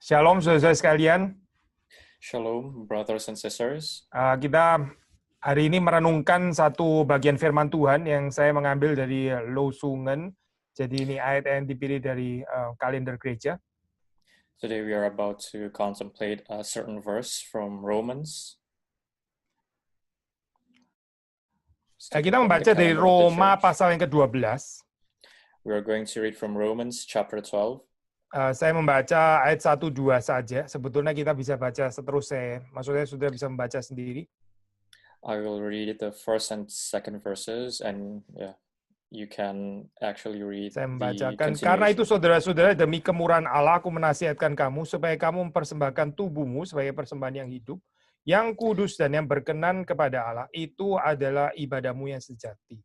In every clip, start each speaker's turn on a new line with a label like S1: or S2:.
S1: Shalom saudara sekalian.
S2: Shalom, brothers and sisters.
S1: Kita hari ini merenungkan satu bagian firman Tuhan yang saya mengambil dari Losungen. Jadi ini ayat yang dipilih dari kalender gereja.
S2: Today we are about to contemplate a certain verse from Romans.
S1: Kita membaca dari Roma pasal yang ke-12.
S2: We are going to read from Romans chapter 12.
S1: Saya membaca ayat 1-2 saja. Sebetulnya kita bisa baca seterusnya. Maksudnya sudah bisa membaca sendiri.
S2: I will read the first and second verses, and you can actually read
S1: Saya
S2: the
S1: membacakan. Karena itu saudara-saudara, demi kemurahan Allah aku menasihatkan kamu supaya kamu mempersembahkan tubuhmu sebagai persembahan yang hidup, yang kudus dan yang berkenan kepada Allah. Itu adalah ibadahmu yang sejati.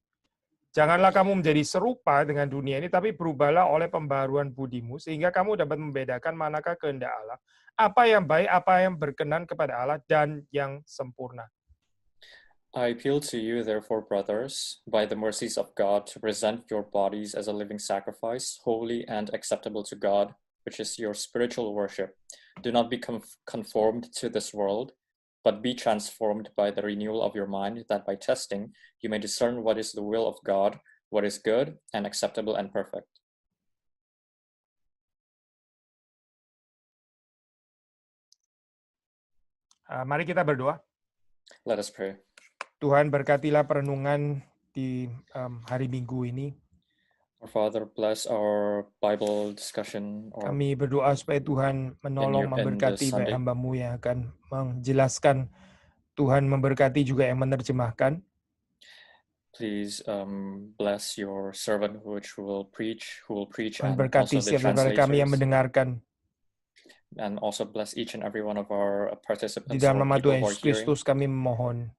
S1: Janganlah kamu menjadi serupa dengan dunia ini, tapi berubahlah oleh pembaharuan budimu, sehingga kamu dapat membedakan manakah kehendak Allah, apa yang baik, apa yang berkenan kepada Allah, dan yang sempurna.
S2: I appeal to you, therefore, brothers, by the mercies of God, to present your bodies as a living sacrifice, holy and acceptable to God, which is your spiritual worship. Do not be conformed to this world, but be transformed by the renewal of your mind, that by testing you may discern what is the will of God, what is good and acceptable and perfect.
S1: Mari kita berdoa.
S2: Let us pray.
S1: Tuhan, berkatilah perenungan di hari Minggu ini.
S2: Our Father, bless our Bible discussion.
S1: Kami berdoa supaya Tuhan menolong memberkati baik hamba-Mu yang akan menjelaskan. Tuhan memberkati juga yang menerjemahkan.
S2: Please bless your servant who will preach,
S1: Tuhan
S2: and
S1: berkati
S2: also the
S1: setiap daripada kami yang
S2: translators.
S1: mendengarkan.
S2: And also bless each and every one of our participants.
S1: Di dalam
S2: or
S1: nama
S2: people
S1: Tuhan
S2: who
S1: Yesus
S2: are hearing.
S1: Kristus kami memohon.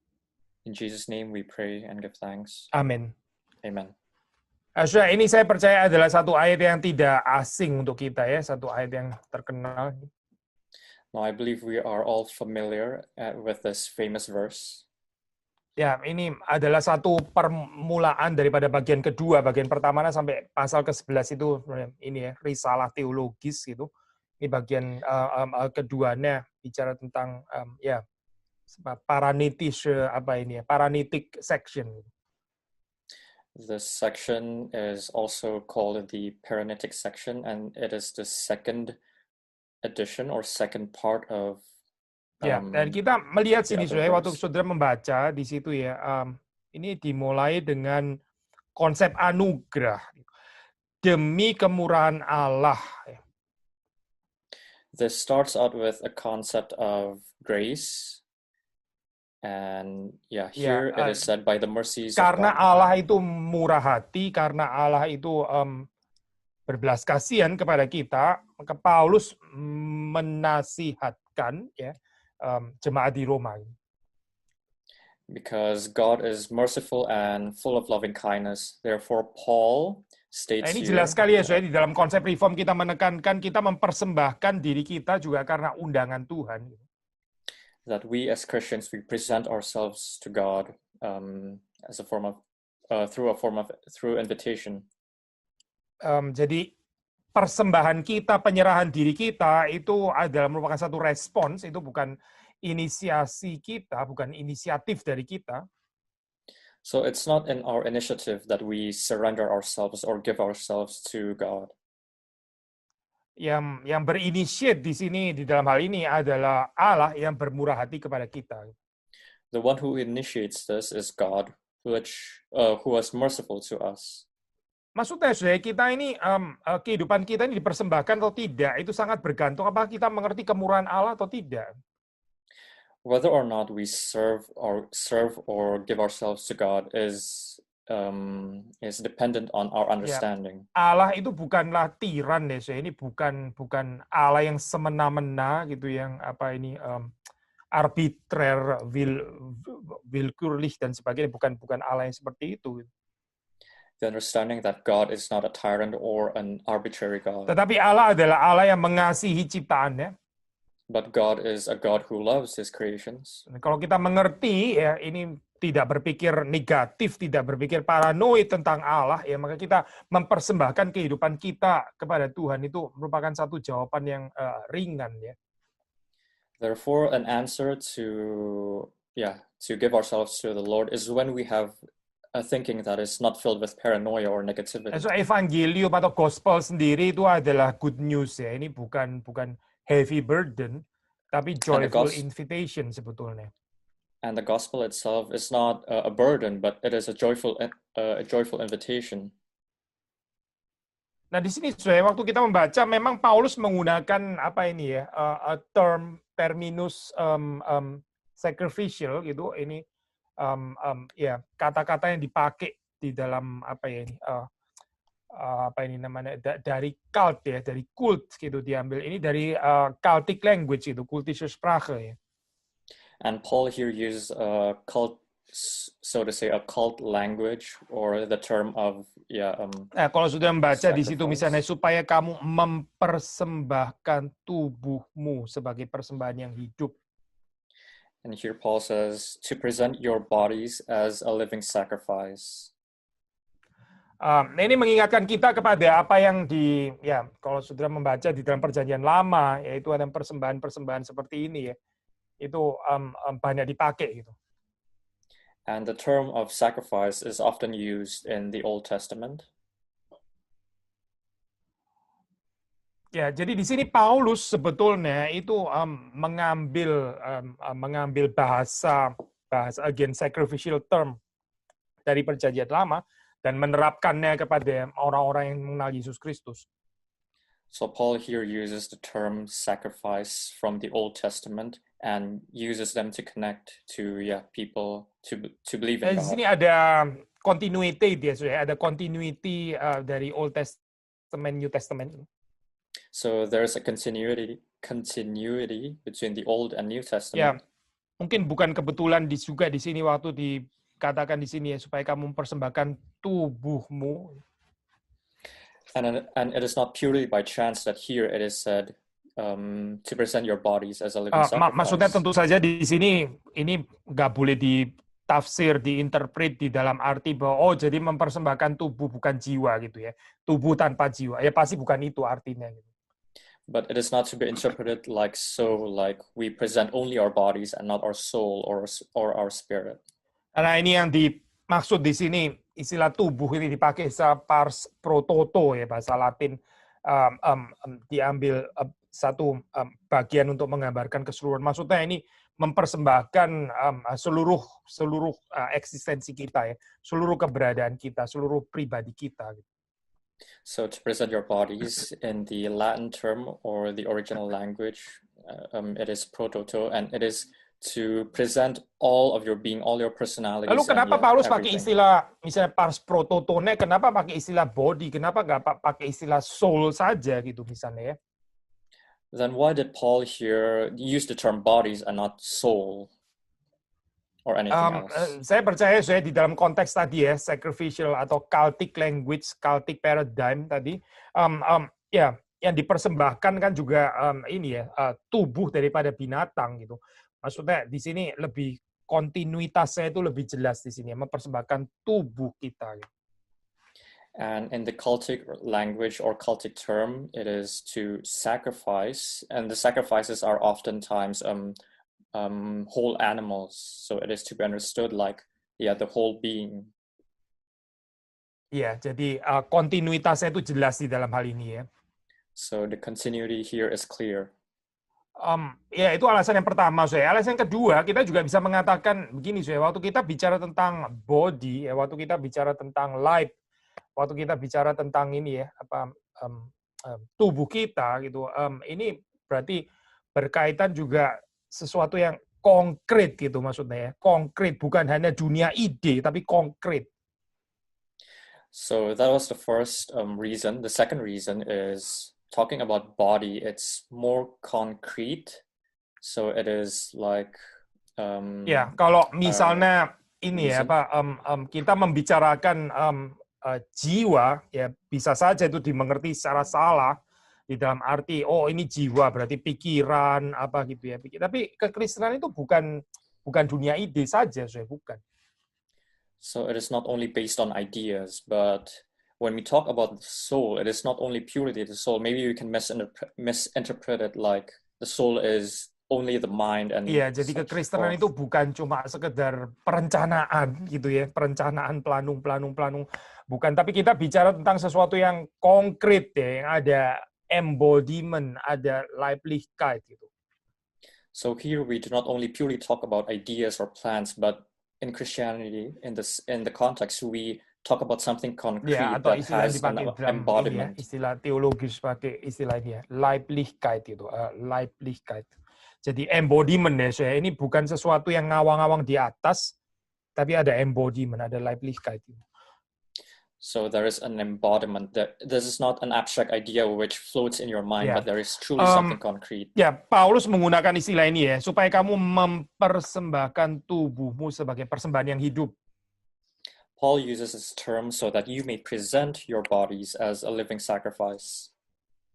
S2: In Jesus' name we pray and give thanks.
S1: Amin.
S2: Amen.
S1: Saudara, ini saya percaya adalah satu ayat yang tidak asing untuk kita ya, satu ayat yang terkenal.
S2: Now I believe we are all familiar with this famous verse.
S1: Ya, ini adalah satu permulaan daripada bagian kedua, bagian pertamanya sampai pasal ke-11 itu ini ya, risalah teologis gitu. Ini bagian keduanya bicara tentang paranitic section.
S2: This section is also called the Paranitic section, and it is the second edition or second part of.
S1: Dan kita melihat sini waktu saudara membaca di situ ya, ini dimulai dengan konsep anugerah demi kemurahan Allah.
S2: This starts out with a concept of grace. And here it is said by the mercies of God.
S1: Karena Allah itu murah hati, karena Allah itu berbelas kasihan kepada kita, maka Paulus menasihatkan jemaat di Roma.
S2: Because God is merciful and full of loving kindness, therefore Paul states
S1: ini jelas sekali ya, di dalam konsep reform kita menekankan kita mempersembahkan diri kita juga karena undangan Tuhan.
S2: That we as Christians, we present ourselves to God as a form of through invitation.
S1: Jadi persembahan kita, penyerahan diri kita itu adalah merupakan satu respons, itu bukan inisiasi kita, bukan inisiatif dari kita.
S2: So it's not in our initiative that we surrender ourselves or give ourselves to God.
S1: Yang berinisiat di sini di dalam hal ini adalah Allah yang bermurah hati kepada kita.
S2: The one who initiates this is God, who was merciful to us.
S1: Maksudnya, saudara, kita ini kehidupan kita ini dipersembahkan atau tidak, itu sangat bergantung apakah kita mengerti kemurahan Allah atau tidak.
S2: Whether or not we serve or give ourselves to God is dependent on our understanding.
S1: Allah itu bukanlah tiran ya, ini bukan Allah yang semena-mena gitu, yang arbitrer, willkürlich dan sebagainya, bukan Allah yang seperti itu.
S2: The understanding that God is not a tyrant or an arbitrary God.
S1: Tetapi Allah adalah Allah yang mengasihi ciptaannya.
S2: But God is a God who loves His creations.
S1: Kalau kita mengerti ya, ini tidak berpikir negatif, tidak berpikir paranoid tentang Allah, ya maka kita mempersembahkan kehidupan kita kepada Tuhan itu merupakan satu jawaban yang ringan ya.
S2: Therefore, an answer to give ourselves to the Lord is when we have a thinking that is not filled with paranoia or negativity.
S1: So evangelium atau gospel sendiri itu adalah good news ya. Ini bukan heavy burden, tapi joyful invitation sebetulnya.
S2: And the gospel itself is not a burden, but it is a joyful invitation.
S1: Nah di sini waktu kita membaca, memang Paulus menggunakan apa ini ya, terminus sacrificial gitu. Ini ya kata-kata yang dipakai di dalam apa ya ini, apa ini namanya, dari cult ya, dari kult gitu diambil. Ini dari cultic language itu, kultische Sprache ya.
S2: And Paul here uses a cult, so to say, a cult language or the term of
S1: kalau sudah membaca di situ misalnya supaya kamu mempersembahkan tubuhmu sebagai persembahan yang hidup.
S2: And here Paul says to present your bodies as a living sacrifice.
S1: Ini mengingatkan kita kepada apa yang kalau sudah membaca di dalam Perjanjian Lama, yaitu ada persembahan-persembahan seperti ini ya. Itu banyak dipakai gitu.
S2: And the term of sacrifice is often used in the Old Testament.
S1: Ya, jadi di sini Paulus sebetulnya itu mengambil bahasa again sacrificial term dari Perjanjian Lama dan menerapkannya kepada orang-orang yang mengenal Yesus Kristus.
S2: So Paul here uses the term sacrifice from the Old Testament and uses them to connect to people to believe in God.
S1: Di sini ada continuity ada continuity dari Old Testament, New Testament.
S2: So there's a continuity between the Old and New Testament.
S1: Ya, mungkin bukan kebetulan juga di sini waktu dikatakan di sini ya supaya kamu mempersembahkan tubuhmu.
S2: And it is not purely by chance that here it is said to present your bodies as a living sacrifice.
S1: Maksudnya tentu saja di sini ini nggak boleh ditafsir, diinterpret di dalam arti bahwa jadi mempersembahkan tubuh bukan jiwa gitu ya, tubuh tanpa jiwa. Ya pasti bukan itu artinya. Gitu.
S2: But it is not to be interpreted like we present only our bodies and not our soul or our spirit.
S1: Karena ini yang dimaksud di sini, istilah tubuh ini dipakai pars pro toto ya, bahasa Latin, diambil satu bagian untuk menggambarkan keseluruhan. Maksudnya ini mempersembahkan seluruh eksistensi kita ya, seluruh keberadaan kita, seluruh pribadi kita. Gitu.
S2: So to present your bodies in the Latin term or the original language, it is pro toto, and it is to present all of your being, all your personalities.
S1: Lalu kenapa Paulus pakai istilah misalnya pars pro totone? Kenapa pakai istilah body? Kenapa nggak pakai istilah soul saja gitu misalnya ya?
S2: Then why did Paul here use the term bodies and not soul or anything else?
S1: Saya percaya di dalam konteks tadi ya, sacrificial atau cultic language, cultic paradigm tadi, yang dipersembahkan kan juga ini ya, tubuh daripada binatang gitu. Maksudnya di sini lebih kontinuitasnya itu lebih jelas di sini, mempersembahkan tubuh kita. Gitu.
S2: And in the cultic language or cultic term, it is to sacrifice, and the sacrifices are oftentimes whole animals. So it is to be understood like the whole being.
S1: Iya, jadi kontinuitasnya itu jelas di dalam hal ini ya.
S2: So the continuity here is clear.
S1: Ya itu alasan yang pertama, saya. Alasan yang kedua, kita juga bisa mengatakan begini, saya. Waktu kita bicara tentang body, ya, waktu kita bicara tentang life, waktu kita bicara tentang ini ya, tubuh kita gitu, ini berarti berkaitan juga sesuatu yang konkret gitu maksudnya ya, konkret, bukan hanya dunia ide tapi konkret.
S2: So that was the first reason. The second reason is talking about body. It's more concrete, so it is like
S1: ya kalau misalnya ini ya kita membicarakan jiwa, ya bisa saja itu dimengerti secara salah di dalam arti ini jiwa berarti pikiran apa gitu ya. Tapi kekristenan itu bukan dunia ide saja, bukan.
S2: So it is not only based on ideas, but when we talk about the soul, it is not only purely the soul. Maybe you can misinterpret it like the soul is only the mind and
S1: Iya, jadi
S2: such
S1: kekristenan
S2: forth.
S1: itu bukan cuma sekedar perencanaan gitu ya, perencanaan planung. Bukan, tapi kita bicara tentang sesuatu yang konkret ya, yang ada embodiment, ada Leiblichkeit gitu.
S2: So here we do not only purely talk about ideas or plans, but in Christianity, in the context, we talk about something concrete
S1: Ya, atau
S2: that
S1: istilah yang
S2: has an
S1: dipakai dalam ini ya,
S2: embodiment.
S1: istilah teologis pakai istilah ini ya, Leiblichkeit itu, Leiblichkeit. Jadi embodiment ya, saya ini bukan sesuatu yang ngawang-ngawang di atas, tapi ada embodiment, ada Leiblichkeit.
S2: So there is an embodiment. This is not an abstract idea which floats in your mind,
S1: Yeah.
S2: but there is truly something concrete.
S1: Ya, Paulus menggunakan istilah ini ya, supaya kamu mempersembahkan tubuhmu sebagai persembahan yang hidup.
S2: Paul uses this term so that you may present your bodies as a living sacrifice.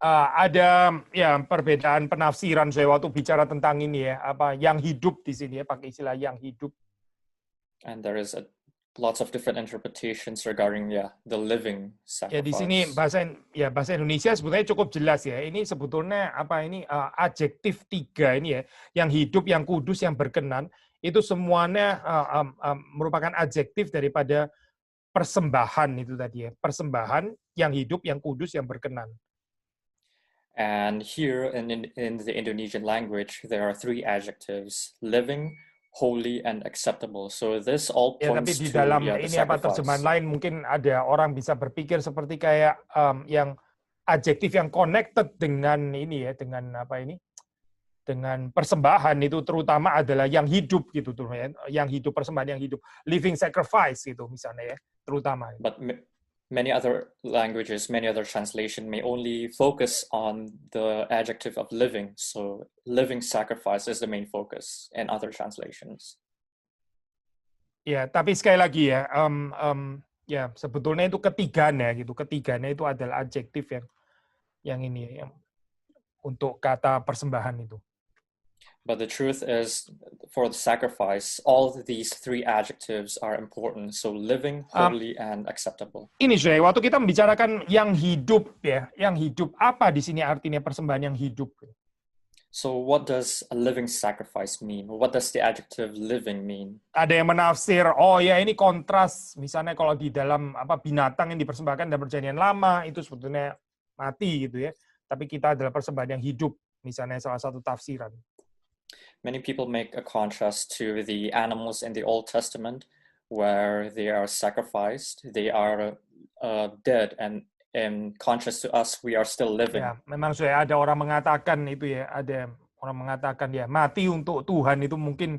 S1: Ada ya perbedaan penafsiran saya waktu bicara tentang ini ya, apa yang hidup di sini ya, pakai istilah yang hidup.
S2: And there is lots of different interpretations regarding the living sacrifice.
S1: Ya di sini bahasa Indonesia sebetulnya cukup jelas ya. Ini sebetulnya apa ini adjektif 3 ini ya, yang hidup, yang kudus, yang berkenan, itu semuanya merupakan adjektif daripada persembahan itu tadi ya. Persembahan yang hidup, yang kudus, yang berkenan.
S2: And here in the Indonesian language, there are 3 adjectives: living, holy, and acceptable. So this all points
S1: tapi di
S2: to
S1: dalam
S2: the
S1: ini apa
S2: sacrifice.
S1: terjemahan lain mungkin ada orang bisa berpikir seperti kayak yang adjektif yang connected dengan ini ya, dengan apa ini, dengan persembahan itu terutama adalah yang hidup gitu tuh ya, yang hidup, persembahan yang hidup, living sacrifice gitu misalnya ya, terutama.
S2: But many other languages, many other translation may only focus on the adjective of living. So living sacrifice is the main focus in other translations.
S1: Ya, tapi sekali lagi ya, ya sebetulnya itu ketiganya gitu. Ketiganya itu adalah adjektif yang ini yang untuk kata persembahan itu.
S2: But the truth is, for the sacrifice, all of these 3 adjectives are important. So living, holy, and acceptable.
S1: Ini saya waktu kita membicarakan yang hidup ya, yang hidup apa di sini artinya persembahan yang hidup?
S2: So what does a living sacrifice mean? What does the adjective living mean?
S1: Ada yang menafsir, oh ya ini kontras, misalnya kalau di dalam apa binatang yang dipersembahkan dalam perjanjian lama itu sebetulnya mati gitu ya, tapi kita adalah persembahan yang hidup, misalnya salah satu tafsiran.
S2: Many people make a contrast to the animals in the Old Testament, where they are sacrificed, they are dead, and in contrast to us, we are still living.
S1: Ya, memang sudah ada orang mengatakan itu ya, ada orang mengatakan ya mati untuk Tuhan itu mungkin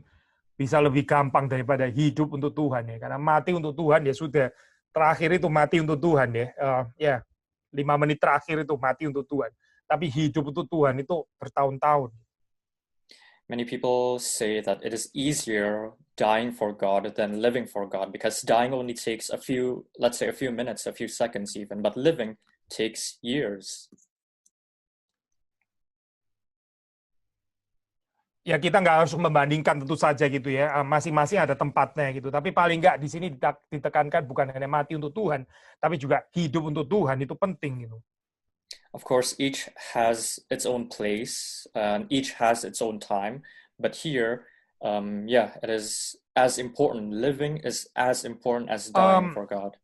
S1: bisa lebih gampang daripada hidup untuk Tuhan ya, karena mati untuk Tuhan ya sudah terakhir itu mati untuk Tuhan ya, ya 5 menit terakhir itu mati untuk Tuhan, tapi hidup untuk Tuhan itu bertahun-tahun.
S2: Many people say that it is easier dying for God than living for God, because dying only takes a few minutes, a few seconds even, but living takes years.
S1: Ya kita nggak harus membandingkan tentu saja gitu ya, masing-masing ada tempatnya gitu, tapi paling nggak di sini ditekankan bukan hanya mati untuk Tuhan, tapi juga hidup untuk Tuhan, itu penting gitu.
S2: Of course, each has its own place, and each has its own time. But here, it is as important. Living is as important as dying for God.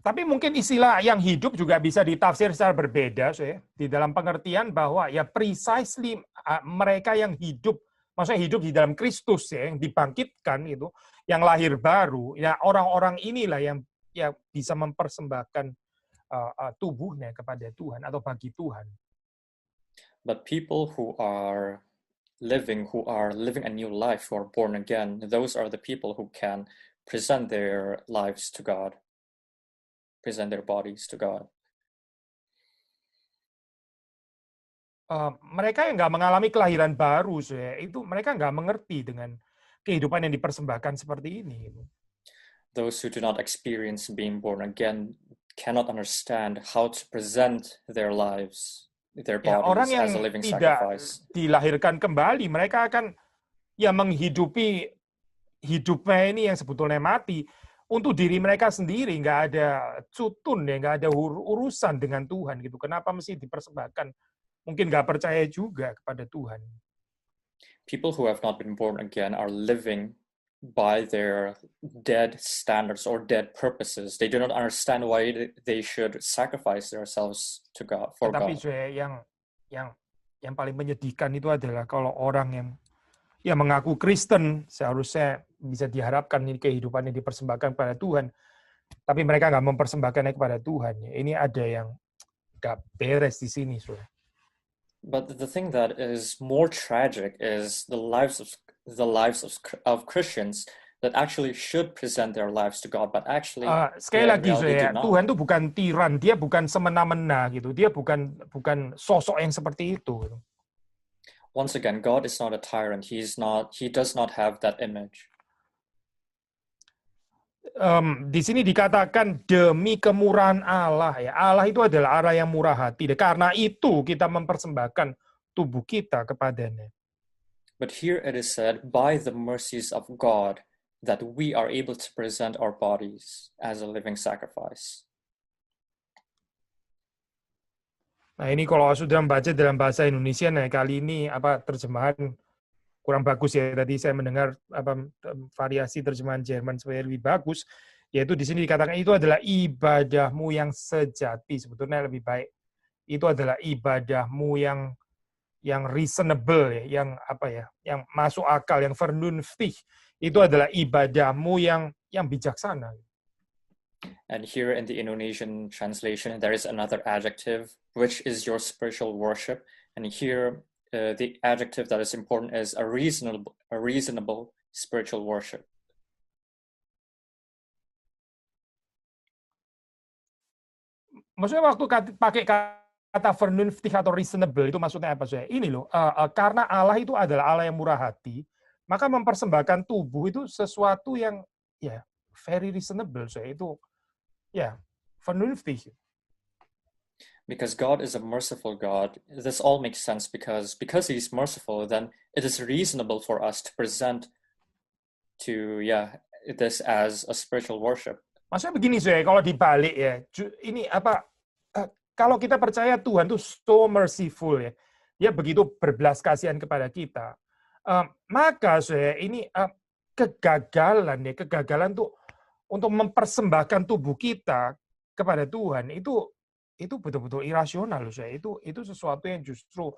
S1: Tapi mungkin istilah yang hidup juga bisa ditafsir secara berbeda, di dalam pengertian bahwa ya precisely mereka yang hidup, maksudnya hidup di dalam Kristus ya, yang dibangkitkan itu, yang lahir baru, ya orang-orang inilah yang bisa mempersembahkan tubuhnya kepada Tuhan atau bagi Tuhan.
S2: But people who are living a new life, who are born again, those are the people who can present their lives to God, present their bodies to God.
S1: Mereka yang nggak mengalami kelahiran baru, itu mereka nggak mengerti dengan kehidupan yang dipersembahkan seperti ini.
S2: Those who do not experience being born again cannot understand how to present their lives, their bodies as a living sacrifice.
S1: Dilahirkan kembali, mereka akan menghidupi hidupnya ini yang sebetulnya mati, untuk diri mereka sendiri, nggak ada cutun ya, nggak ada urusan dengan Tuhan gitu. Kenapa mesti dipersembahkan? Mungkin nggak percaya juga kepada Tuhan.
S2: People who have not been born again are living by their dead standards or dead purposes. They do not understand why they should sacrifice themselves to God for
S1: Tetapi
S2: God.
S1: yang paling menyedihkan itu adalah kalau orang yang mengaku Kristen, seharusnya bisa diharapkan ini kehidupannya dipersembahkan kepada Tuhan, tapi mereka nggak mempersembahkannya kepada Tuhan. Ini ada yang nggak beres di sini, saudara.
S2: But the thing that is more tragic is the lives of Christians that actually should present their lives to God, but actually
S1: Sekali
S2: in
S1: lagi,
S2: reality do
S1: saudara,
S2: not.
S1: Tuhan itu bukan tiran, dia bukan semena-mena gitu, dia bukan sosok yang seperti itu.
S2: Once again, God is not a tyrant. He does not have that image.
S1: Di sini dikatakan demi kemurahan Allah ya. Allah itu adalah Allah yang murah hati. Karena itu kita mempersembahkan tubuh kita kepadanya.
S2: But here it is said, by the mercies of God, that we are able to present our bodies as a living sacrifice.
S1: Nah, ini kalau sudah membaca dalam bahasa Indonesia, nah kali ini terjemahan kurang bagus ya. Tadi saya mendengar variasi terjemahan Jerman supaya lebih bagus, yaitu di sini dikatakan itu adalah ibadahmu yang sejati. Sebetulnya lebih baik itu adalah ibadahmu yang reasonable ya, yang masuk akal, yang vernunftig. Itu adalah ibadahmu yang bijaksana.
S2: And here in the Indonesian translation, there is another adjective, which is your spiritual worship. And here, the adjective that is important is a reasonable spiritual worship.
S1: Maksudnya waktu pakai kata vernunftig atau reasonable itu maksudnya apa? Ini loh, karena Allah itu adalah Allah yang murah hati, maka mempersembahkan tubuh itu sesuatu yang ya very reasonable. Itu ya vernunftig.
S2: Because God is a merciful God, this all makes sense because He's merciful, then it is reasonable for us to present to this as a spiritual worship.
S1: Maksudnya begini, kalau dibalik ya, ini kalau kita percaya Tuhan itu so merciful ya, dia begitu berbelas kasihan kepada kita, maka ini kegagalan tuh untuk mempersembahkan tubuh kita kepada Tuhan itu betul-betul irasional, itu sesuatu yang justru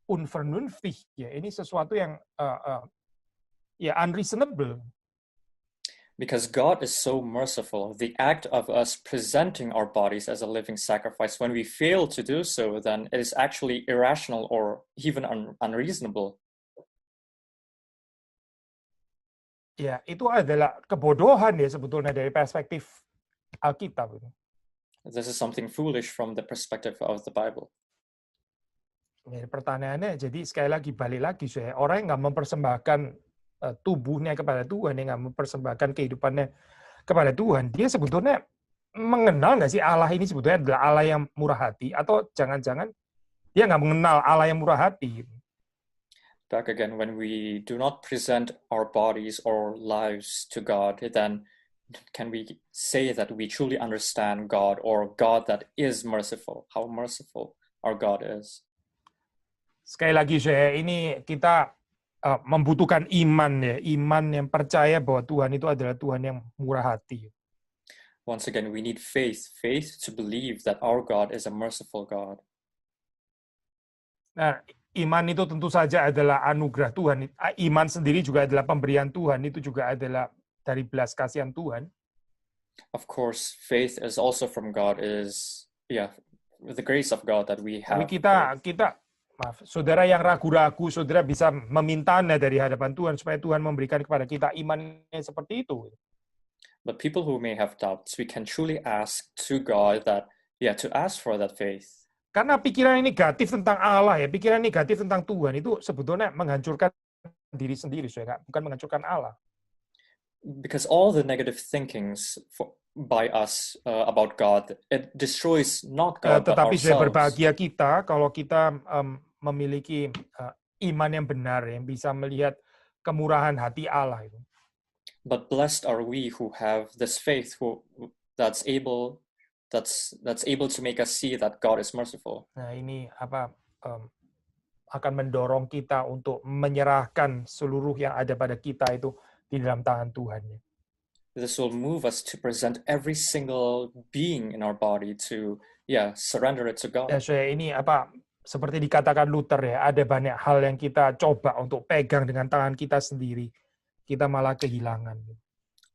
S1: unvernunftig ya, ini sesuatu yang unreasonable.
S2: Because God is so merciful, the act of us presenting our bodies as a living sacrifice, when we fail to do so, then it is actually irrational or even unreasonable.
S1: Ya, itu adalah kebodohan ya sebetulnya dari perspektif Alkitab.
S2: This is something foolish from the perspective of the Bible.
S1: Ya, pertanyaannya, jadi sekali lagi balik lagi, orang yang nggak mempersembahkan tubuhnya kepada Tuhan, yang nggak mempersembahkan kehidupannya kepada Tuhan, dia sebetulnya mengenal nggak sih Allah ini sebetulnya adalah Allah yang murah hati, atau jangan-jangan dia nggak mengenal Allah yang murah hati?
S2: Back again, when we do not present our bodies or lives to God, then can we say that we truly understand God, or God that is merciful, how merciful our God is?
S1: Sekali lagi, ini kita membutuhkan iman ya, iman yang percaya bahwa Tuhan itu adalah Tuhan yang murah hati.
S2: Once again, we need faith to believe that our God is a merciful God.
S1: Nah, iman itu tentu saja adalah anugerah Tuhan. Iman sendiri juga adalah pemberian Tuhan, itu juga adalah dari belas kasihan Tuhan.
S2: Of course, faith is also from God, is the grace of God that we have.
S1: Tapi kita maaf, saudara yang ragu-ragu, saudara bisa memintanya dari hadapan Tuhan supaya Tuhan memberikan kepada kita iman yang seperti itu.
S2: But people who may have doubts, we can truly ask to God that to ask for that faith.
S1: Karena pikiran negatif tentang Allah ya, pikiran negatif tentang Tuhan itu sebetulnya menghancurkan diri sendiri, bukan menghancurkan Allah.
S2: Because all the negative thinkings by us about God, it destroys not God but
S1: tetapi
S2: ourselves.
S1: Berbahagia kita kalau kita memiliki iman yang benar yang bisa melihat kemurahan hati Allah itu.
S2: But blessed are we who have this faith that's able to make us see that God is merciful.
S1: Nah, ini akan mendorong kita untuk menyerahkan seluruh yang ada pada kita itu di dalam tangan Tuhan.
S2: This will move us to present every single being in our body to surrender it to God.
S1: Ya, saya ini seperti dikatakan Luther ya, ada banyak hal yang kita coba untuk pegang dengan tangan kita sendiri, kita malah kehilangan.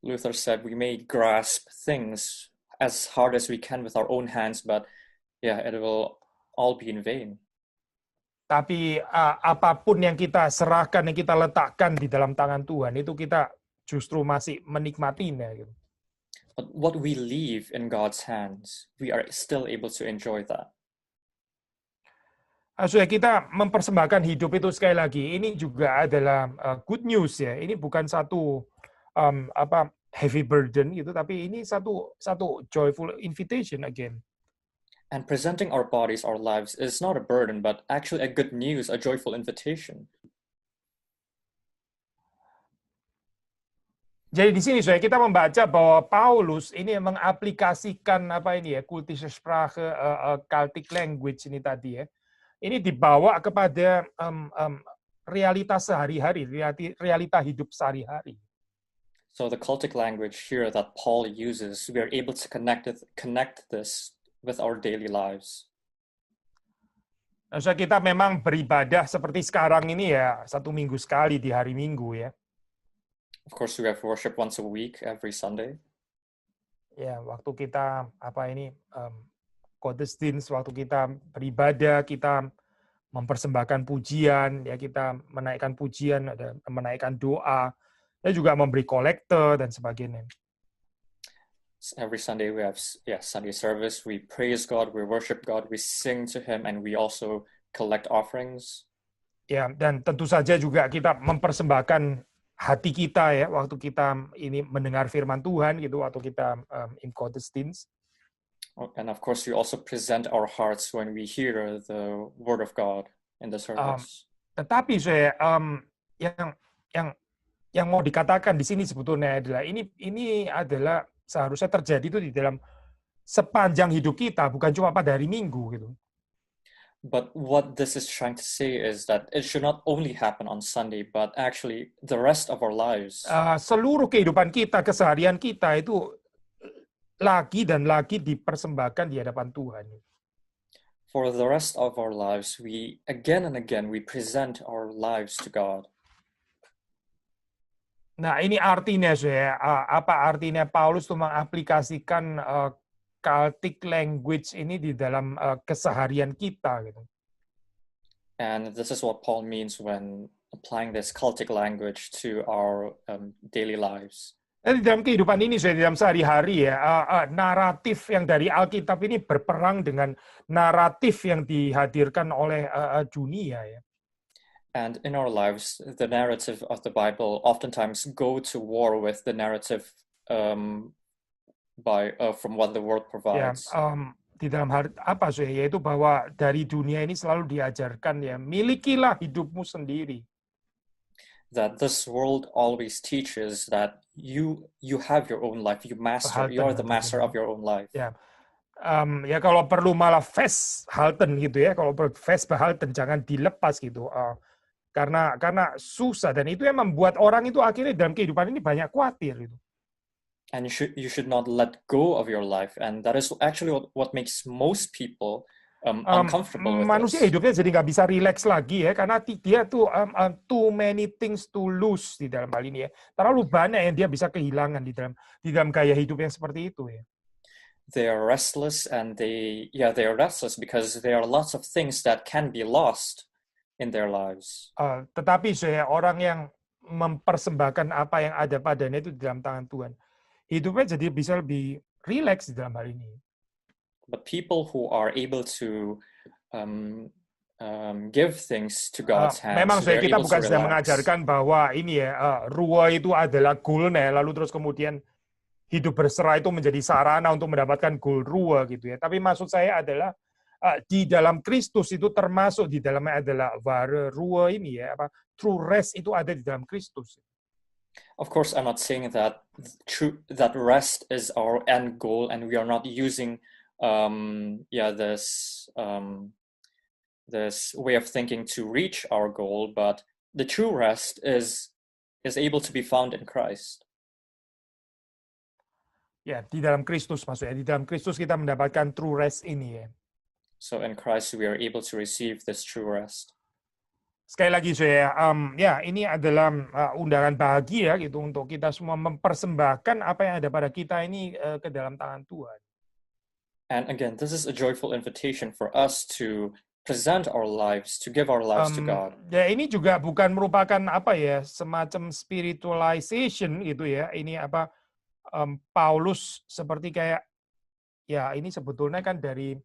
S2: Luther said we may grasp things as hard as we can with our own hands, but it will all be in vain.
S1: Tapi apapun yang kita serahkan, yang kita letakkan di dalam tangan Tuhan, itu kita justru masih menikmatinya. Gitu.
S2: But what we leave in God's hands, we are still able to enjoy that.
S1: Supaya kita mempersembahkan hidup itu sekali lagi, ini juga adalah good news ya. Ini bukan satu heavy burden gitu, tapi ini satu joyful invitation again.
S2: And presenting our bodies, our lives is not a burden, but actually a good news, a joyful invitation.
S1: Jadi di sini kita membaca bahwa Paulus ini mengaplikasikan kultische Sprache, Celtic language ini tadi ya. Ini dibawa kepada realitas sehari-hari, realita hidup sehari-hari.
S2: So the Celtic language here that Paul uses, we are able to connect this with our daily lives.
S1: So kita memang beribadah seperti sekarang ini ya, 1 minggu sekali di hari Minggu ya.
S2: Of course, we have worship once a week, every Sunday.
S1: Ya, waktu kita Gottesdienst, waktu kita beribadah, kita mempersembahkan pujian, ya kita menaikkan pujian, ada menaikkan doa, dan juga memberi kolekte dan sebagainya.
S2: Every Sunday we have Sunday service, we praise God, we worship God, we sing to Him, and we also collect offerings.
S1: Ya, dan tentu saja juga kita mempersembahkan hati kita ya, waktu kita ini mendengar firman Tuhan gitu, waktu kita in Gottesdienst.
S2: And of course, we also present our hearts when we hear the word of God in the service.
S1: Tetapi yang mau dikatakan di sini sebetulnya adalah ini adalah seharusnya terjadi itu di dalam sepanjang hidup kita, bukan cuma pada hari Minggu gitu.
S2: But what this is trying to say is that it should not only happen on Sunday, but actually the rest of our lives.
S1: Seluruh kehidupan kita, keseharian kita itu lagi dan lagi dipersembahkan di hadapan Tuhan.
S2: For the rest of our lives, we again and again we present our lives to God.
S1: Nah, ini artinya apa artinya Paulus itu mengaplikasikan Celtic language ini di dalam keseharian kita gitu.
S2: And this is what Paul means when applying this Celtic language to our daily lives.
S1: Di dalam kehidupan ini, di dalam sehari-hari ya, naratif yang dari Alkitab ini berperang dengan naratif yang dihadirkan oleh dunia ya.
S2: And in our lives, the narrative of the Bible oftentimes go to war with the narrative from what the world provides.
S1: Ya, di dalam hal yaitu bahwa dari dunia ini selalu diajarkan ya, milikilah hidupmu sendiri.
S2: That this world always teaches that you have your own life, you are the master of your own life.
S1: Ya, ya kalau perlu malah festhalten gitu ya, kalau perlu festbehalten jangan dilepas gitu, karena susah dan itu yang membuat orang itu akhirnya dalam kehidupan ini banyak khawatir gitu.
S2: And you should not let go of your life, and that is actually what makes most people uncomfortable with
S1: manusia
S2: this.
S1: hidupnya jadi nggak bisa relax lagi ya, karena dia tuh too many things to lose di dalam hal ini ya. Terlalu banyak yang dia bisa kehilangan di dalam gaya hidup yang seperti itu ya.
S2: They are restless, and they are restless because there are lots of things that can be lost in their lives.
S1: Tetapi orang yang mempersembahkan apa yang ada padanya itu di dalam tangan Tuhan, hidupnya jadi bisa lebih relax di dalam hal ini.
S2: But people who are able to give things to God's hands,
S1: memang kita bukan sedang mengajarkan bahwa ini ya, ruwa itu adalah goalnya, lalu terus kemudian hidup berserah itu menjadi sarana untuk mendapatkan goal ruwa gitu ya. Tapi maksud saya adalah di dalam Kristus itu termasuk di dalamnya adalah wahre ruwa ini ya, true rest itu ada di dalam Kristus.
S2: Of course, I'm not saying that that rest is our end goal, and we are not using this way of thinking to reach our goal. But the true rest is able to be found in Christ.
S1: Ya, di dalam Kristus maksudnya. Di dalam Kristus kita mendapatkan true rest ini ya.
S2: So in Christ we are able to receive this true rest.
S1: Sekali lagi saya, ya ini adalah undangan bahagia gitu untuk kita semua mempersembahkan apa yang ada pada kita ini ke dalam tangan Tuhan.
S2: And again, this is a joyful invitation for us to present our lives, to give our lives to God.
S1: Ya ini juga bukan merupakan apa ya semacam spiritualization gitu ya. Ini apa Paulus seperti kayak ya ini sebetulnya kan dari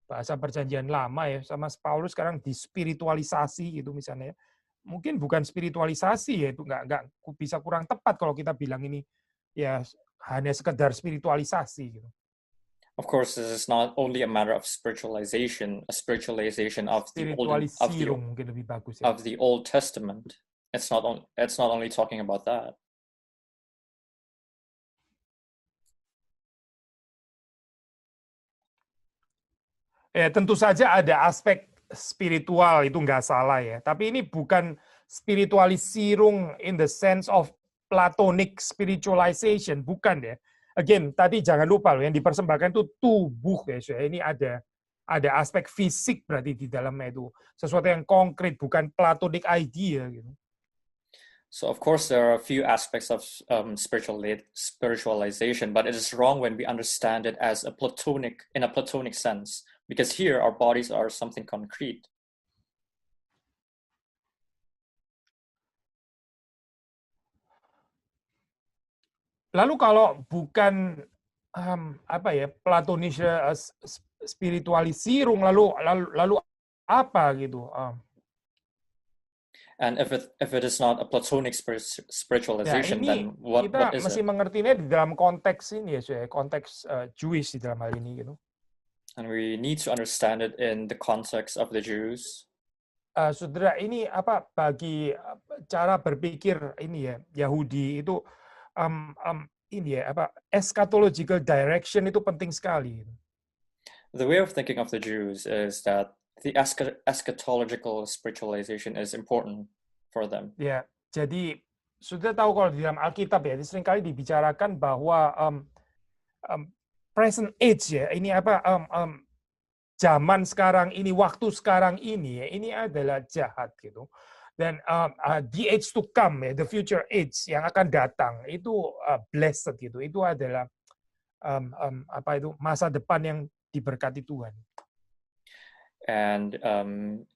S1: bahasa perjanjian lama ya, sama Paulus sekarang dispiritualisasi gitu misalnya. Mungkin bukan spiritualisasi ya, itu nggak bisa kurang tepat kalau kita bilang ini ya hanya sekedar spiritualisasi gitu.
S2: Of course, this is not only a matter of spiritualization, a spiritualization of the
S1: mungkin lebih bagus ya.
S2: of the Old Testament. It's not only talking about that.
S1: Ya, tentu saja ada aspek spiritual itu nggak salah ya. Tapi ini bukan spiritualisierung in the sense of Platonic spiritualization, bukan ya. Again, tadi jangan lupa loh yang dipersembahkan itu tubuh ya. Ini ada aspek fisik berarti di dalamnya itu sesuatu yang konkret, bukan Platonic idea gitu.
S2: So of course there are a few aspects of spiritualization, but it is wrong when we understand it as in a Platonic sense, because here our bodies are something concrete.
S1: Lalu kalau bukan apa ya Platonis spiritualisierung lalu apa gitu?
S2: And if it is not a Platonic spiritualization,
S1: ya,
S2: then what
S1: kita
S2: is
S1: mesti
S2: it?
S1: mengertinya di dalam konteks ini ya, konteks Jewish di dalam hal ini gitu.
S2: And we need to understand it in the context of the Jews.
S1: Saudara, ini apa bagi cara berpikir ini ya Yahudi itu ini ya apa eschatological direction itu penting sekali.
S2: The way of thinking of the Jews is that the eschatological spiritualization is important for them.
S1: Ya, jadi sudah tahu kalau di dalam Alkitab ya, seringkali dibicarakan bahwa present age ya, ini apa zaman sekarang ini, waktu sekarang ini ya, ini adalah jahat gitu. Dan the age to come ya, the future age yang akan datang itu blessed gitu. Itu adalah apa itu masa depan yang diberkati Tuhan.
S2: And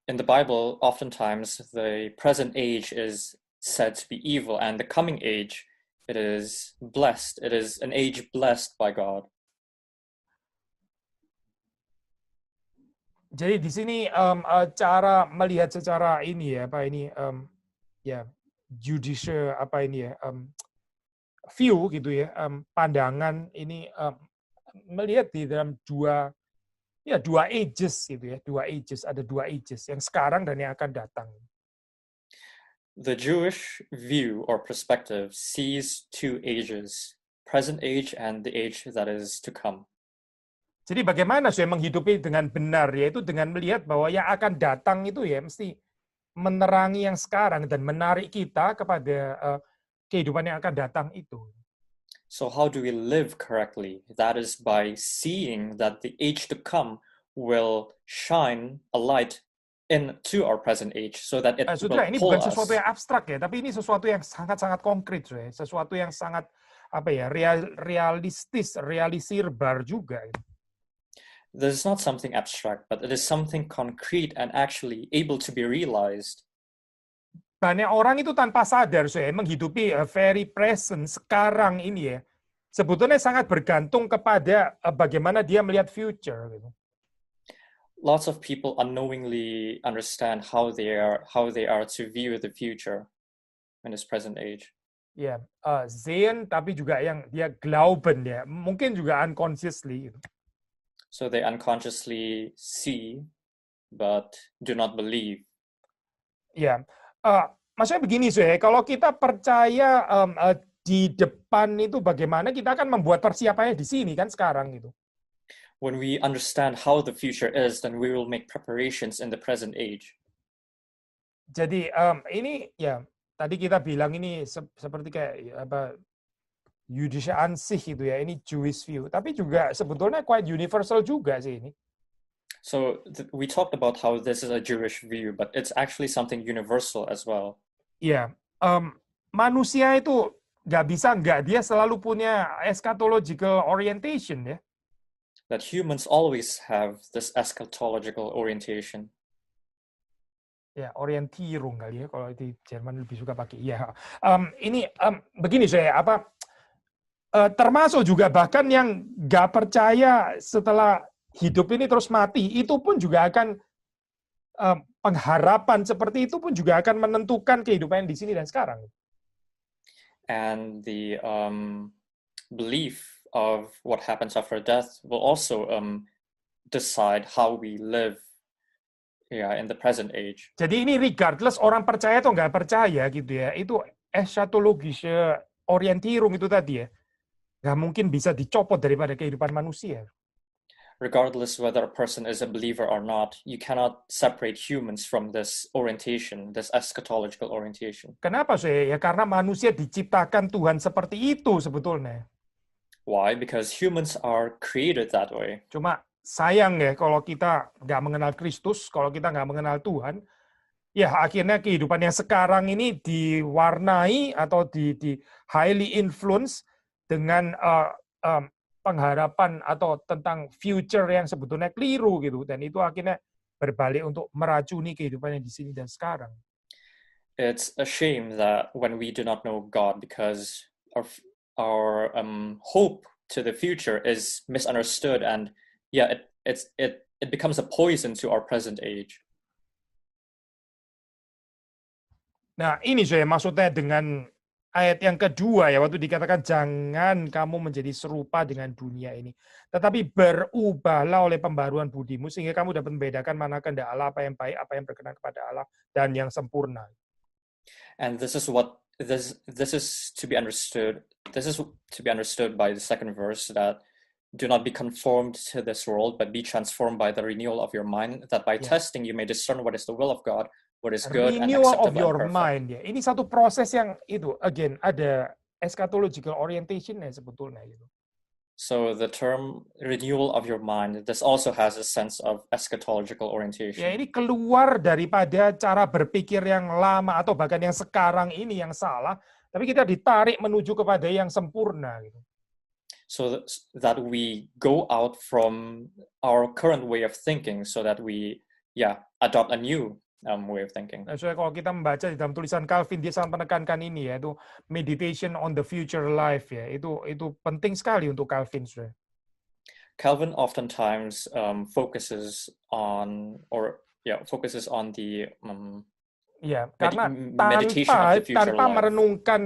S2: in the Bible, oftentimes the present age is said to be evil, and the coming age, it is blessed. It is an age blessed by God.
S1: Jadi di sini cara melihat secara ini ya apa ini ya judicial apa ini ya view gitu ya pandangan ini melihat di dalam dua ages gitu ya, ada dua ages yang sekarang dan yang akan datang.
S2: The Jewish view or perspective sees two ages, present age and the age that is to come.
S1: Jadi bagaimana saya menghidupi dengan benar, yaitu dengan melihat bahwa yang akan datang itu ya mesti menerangi yang sekarang dan menarik kita kepada kehidupan yang akan datang itu.
S2: So how do we live correctly? That is by seeing that the age to come will shine a light into our present age, so that it will
S1: ini
S2: pull
S1: bukan
S2: us.
S1: Sesuatu yang abstrak ya, tapi ini sesuatu yang sangat-sangat konkret, sesuatu yang sangat apa ya realisirbar juga.
S2: This is not something abstract, but it is something concrete and actually able to be realized.
S1: Banyak orang itu tanpa sadar menghidupi very present sekarang ini ya. Sebetulnya sangat bergantung kepada bagaimana dia melihat future gitu.
S2: Lots of people unknowingly understand how they are to view the future in this present age.
S1: Ya, sehen tapi juga yang dia glauben ya, mungkin juga unconsciously gitu.
S2: So they unconsciously see but do not believe.
S1: Ya, maksudnya begini, kalau kita percaya di depan itu bagaimana, kita akan membuat persiapannya di sini kan sekarang gitu.
S2: When we understand how the future is, then we will make preparations in the present age.
S1: Jadi ini ya tadi kita bilang ini seperti kayak apa Jüdische Ansicht gitu ya, ini Jewish view, tapi juga sebetulnya quite universal juga sih ini.
S2: So we talked about how this is a Jewish view, but it's actually something universal as well.
S1: Iya, manusia itu nggak bisa nggak, dia selalu punya eschatological orientation ya.
S2: That humans always have this eschatological orientation.
S1: Ya, Orientierung kali ya, kalau di Jerman lebih suka pakai. Ya, ini begini termasuk juga bahkan yang nggak percaya setelah hidup ini terus mati, itu pun juga akan pengharapan seperti itu pun juga akan menentukan kehidupan di sini dan sekarang.
S2: And the belief of what happens after death will also decide how we live in the present age.
S1: Jadi ini regardless orang percaya atau nggak percaya gitu ya, itu eschatologische Orientierung itu tadi ya, nggak mungkin bisa dicopot daripada kehidupan manusia.
S2: Regardless whether a person is a believer or not, you cannot separate humans from this orientation, this eschatological orientation.
S1: Kenapa sih? Ya karena manusia diciptakan Tuhan seperti itu sebetulnya.
S2: Why? Because humans are created that way.
S1: Cuma sayang ya kalau kita nggak mengenal Kristus, kalau kita nggak mengenal Tuhan, ya akhirnya kehidupan yang sekarang ini diwarnai atau di highly influence dengan pengharapan atau tentang future yang sebetulnya keliru gitu, dan itu akhirnya berbalik untuk meracuni kehidupannya di sini dan sekarang.
S2: It's a shame that when we do not know God, because our hope to the future is misunderstood, and it becomes a poison to our present age.
S1: Nah ini saya maksudnya dengan ayat yang kedua ya, waktu dikatakan jangan kamu menjadi serupa dengan dunia ini, tetapi berubahlah oleh pembaruan budimu sehingga kamu dapat membedakan mana kehendak Allah, apa yang baik, apa yang berkenan kepada Allah, dan yang sempurna.
S2: And this is to be understood. This is to be understood by the second verse, that do not be conformed to this world, but be transformed by the renewal of your mind, that by testing you may discern what is the will of God, what is good and
S1: Renewal of
S2: acceptable
S1: your
S2: and perfect.
S1: mind ya. Ini satu proses yang itu again ada eschatological orientation ya sebetulnya gitu.
S2: So the term renewal of your mind, this also has a sense of eschatological orientation.
S1: Ya ini keluar daripada cara berpikir yang lama atau bahkan yang sekarang ini yang salah, tapi kita ditarik menuju kepada yang sempurna gitu.
S2: So that we go out from our current way of thinking, so that we adopt a new way of thinking.
S1: Nah, soalnya kalau kita membaca di dalam tulisan Calvin, dia sangat menekankan ini ya, itu meditation on the future life ya, itu penting sekali untuk Calvin.
S2: Calvin oftentimes focuses on the
S1: karena
S2: meditation of the future
S1: tanpa
S2: life.
S1: merenungkan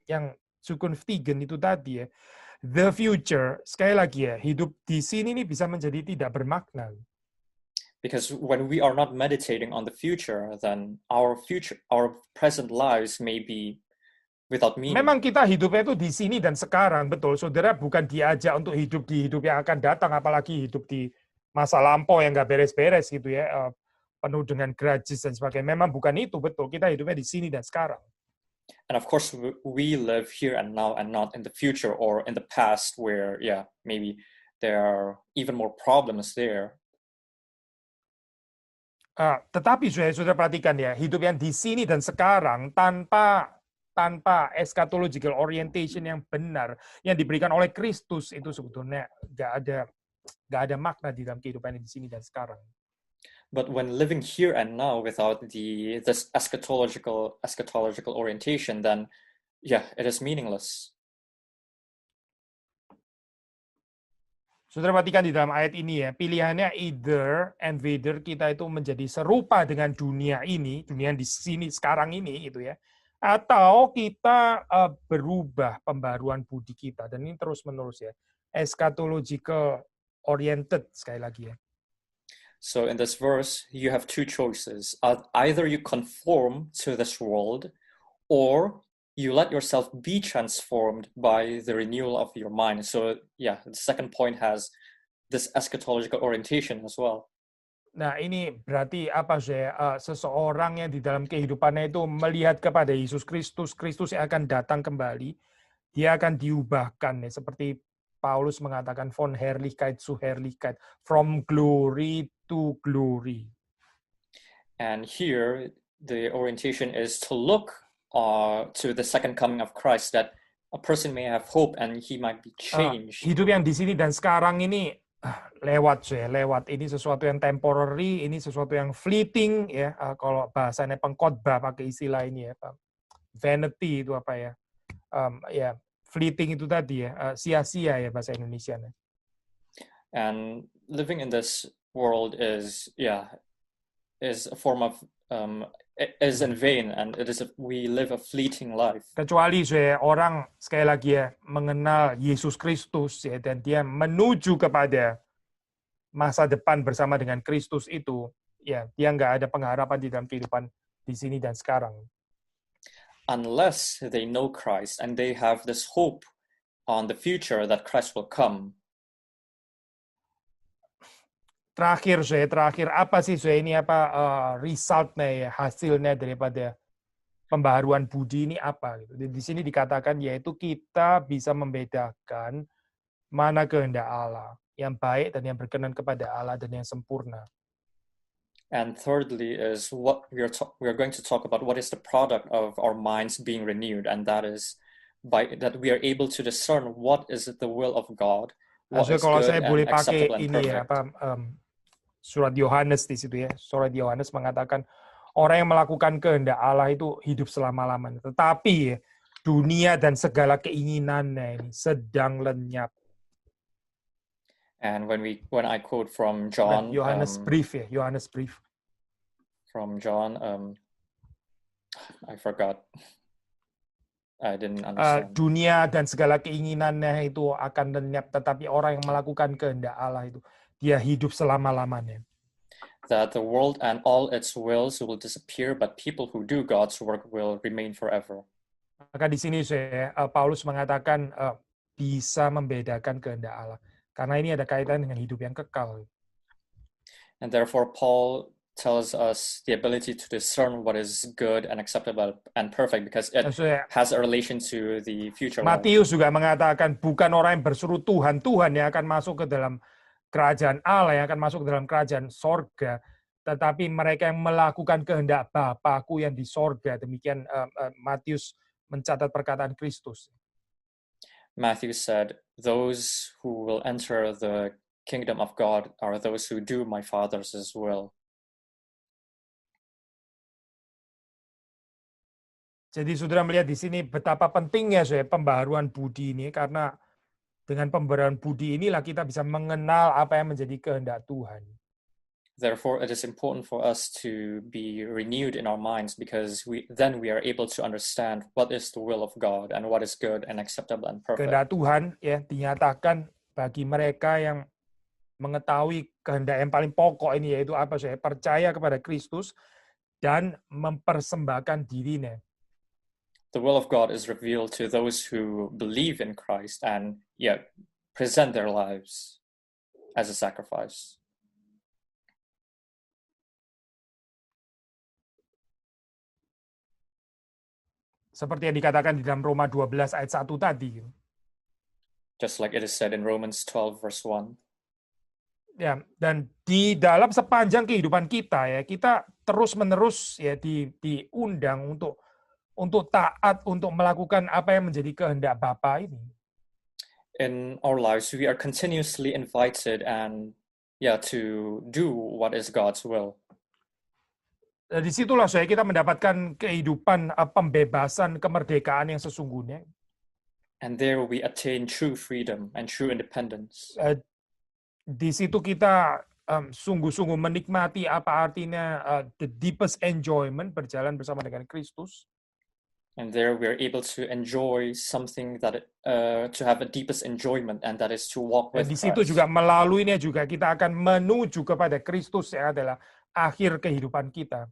S1: yang Zukunftigen itu tadi ya, the future, sekali lagi ya, hidup di sini ini bisa menjadi tidak bermakna.
S2: Because when we are not meditating on the future, then our present lives may be without meaning.
S1: Memang kita hidupnya itu di sini dan sekarang, betul. Saudara bukan diajak untuk hidup di hidup yang akan datang, apalagi hidup di masa lampau yang nggak beres-beres gitu ya, penuh dengan grudges dan sebagainya. Memang bukan itu, betul. Kita hidupnya di sini dan sekarang.
S2: And of course, we live here and now, and not in the future or in the past, where maybe there are even more problems there.
S1: Tetapi saudara perhatikan ya, hidup yang di sini dan sekarang tanpa eschatological orientation yang benar yang diberikan oleh Kristus itu sebetulnya nggak ada makna di dalam kehidupan di sini dan sekarang.
S2: But when living here and now without this eschatological orientation, then it is meaningless.
S1: Saudara perhatikan di dalam ayat ini ya, pilihannya either and whether kita itu menjadi serupa dengan dunia ini, dunia di sini sekarang ini gitu ya, atau kita berubah pembaruan budi kita, dan ini terus menerus ya, eschatological oriented sekali lagi ya.
S2: So in this verse, you have two choices. Either you conform to this world, or you let yourself be transformed by the renewal of your mind. So yeah, the second point has this eschatological orientation as well.
S1: Nah, ini berarti apa sih? Seseorang yang di dalam kehidupannya itu melihat kepada Yesus Kristus, Kristus yang akan datang kembali, dia akan diubahkan, ya, seperti Paulus mengatakan von Herrlichkeit zu Herrlichkeit, from glory to glory.
S2: And here, the orientation is to look to the second coming of Christ, that a person may have hope and he might be changed.
S1: Hidup yang di sini dan sekarang ini lewat. Ini sesuatu yang temporary, ini sesuatu yang fleeting, ya. Kalau bahasanya pengkhotbah pakai istilah ini, ya, Pak. Vanity itu apa ya? Ya, fleeting itu tadi, ya, sia-sia, ya, bahasa Indonesianya.
S2: And living in this world is a form of is in vain, and we live a fleeting life.
S1: Kecuali orang sekali lagi, ya, mengenal Yesus Kristus, ya, dan dia menuju kepada masa depan bersama dengan Kristus itu, ya, dia nggak ada pengharapan di dalam kehidupan di sini dan sekarang.
S2: Unless they know Christ and they have this hope on the future that Christ will come.
S1: Terakhir apa sih ini apa resultnya, ya, hasilnya daripada pembaharuan budi ini apa gitu. Di sini dikatakan yaitu kita bisa membedakan mana kehendak Allah yang baik dan yang berkenan kepada Allah dan yang sempurna.
S2: And thirdly is what we are going to talk about, what is the product of our minds being renewed, and that is by that we are able to discern what is the will of God.
S1: Kalau saya boleh pakai ini, ya, surat Yohanes di situ, ya. Surat Yohanes mengatakan orang yang melakukan kehendak Allah itu hidup selama-lamanya. Tetapi, ya, dunia dan segala keinginannya ini sedang lenyap.
S2: And when I quote from John,
S1: Yohanes brief, ya, Yohanes brief.
S2: From John, I forgot. I didn't understand.
S1: Dunia dan segala keinginannya itu akan lenyap, tetapi orang yang melakukan kehendak Allah itu dia hidup selama-lamanya.
S2: That the world and all its wills will disappear, but people who do God's work will remain forever.
S1: Maka di sini Paulus mengatakan bisa membedakan kehendak Allah, karena ini ada kaitan dengan hidup yang kekal.
S2: And therefore Paul tells us the ability to discern what is good and acceptable and perfect, because it has a relation to the future.
S1: Matius juga mengatakan bukan orang yang berseru Tuhan, Tuhan yang akan masuk ke dalam kerajaan Allah, yang akan masuk ke dalam kerajaan sorga, tetapi mereka yang melakukan kehendak Bapa-Ku yang di sorga. Demikian Matius mencatat perkataan Kristus.
S2: Matthew said, those who will enter the kingdom of God are those who do my Father's will.
S1: Jadi saudara melihat di sini betapa pentingnya pembaharuan budi ini, karena dengan pembaharuan budi inilah kita bisa mengenal apa yang menjadi kehendak Tuhan.
S2: Therefore, it is important for us to be renewed in our minds, because we are able to understand what is the will of God and what is good and acceptable and perfect.
S1: Kehendak Tuhan, ya, dinyatakan bagi mereka yang mengetahui kehendak yang paling pokok ini, yaitu apa? Percaya kepada Kristus dan mempersembahkan dirinya.
S2: The will of God is revealed to those who believe in Christ and present their lives as a sacrifice.
S1: Seperti yang dikatakan di dalam Roma 12 ayat 1 tadi.
S2: Just like it is said in Romans 12 verse 1.
S1: Ya, dan di dalam sepanjang kehidupan kita, ya, kita terus-menerus, ya, diundang untuk taat, untuk melakukan apa yang menjadi kehendak Bapa ini.
S2: In our lives, we are continuously invited and to do what is God's will.
S1: Di situlah kita mendapatkan kehidupan pembebasan, kemerdekaan yang sesungguhnya.
S2: And there we attain true freedom and true independence.
S1: Di situ kita sungguh-sungguh menikmati apa artinya the deepest enjoyment, berjalan bersama dengan Kristus.
S2: And there we are able to enjoy something that, to have a deepest enjoyment, and that is to walk
S1: Dan
S2: with
S1: di situ
S2: Christ.
S1: juga melaluinya juga kita akan menuju kepada Kristus yang adalah akhir kehidupan kita.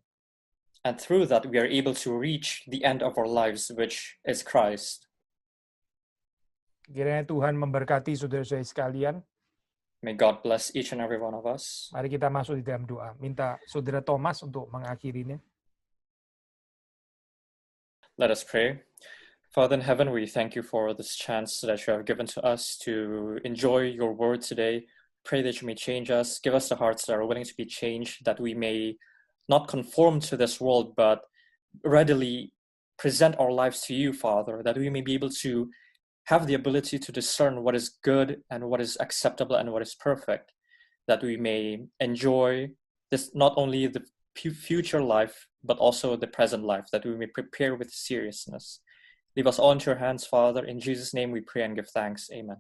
S2: And through that, we are able to reach the end of our lives, which is Christ.
S1: Kiranya Tuhan memberkati saudara-saudari sekalian.
S2: May God bless each and every one of us.
S1: Mari kita masuk di dalam doa. Minta saudara Thomas untuk mengakhirinya.
S2: Let us pray. Father in heaven, we thank you for this chance that you have given to us to enjoy your word today. Pray that you may change us. Give us the hearts that are willing to be changed, that we may not conform to this world, but readily present our lives to you, Father, that we may be able to have the ability to discern what is good and what is acceptable and what is perfect, that we may enjoy this, not only the future life, but also the present life, that we may prepare with seriousness. Leave us all into your hands, Father. In Jesus' name we pray and give thanks. Amen.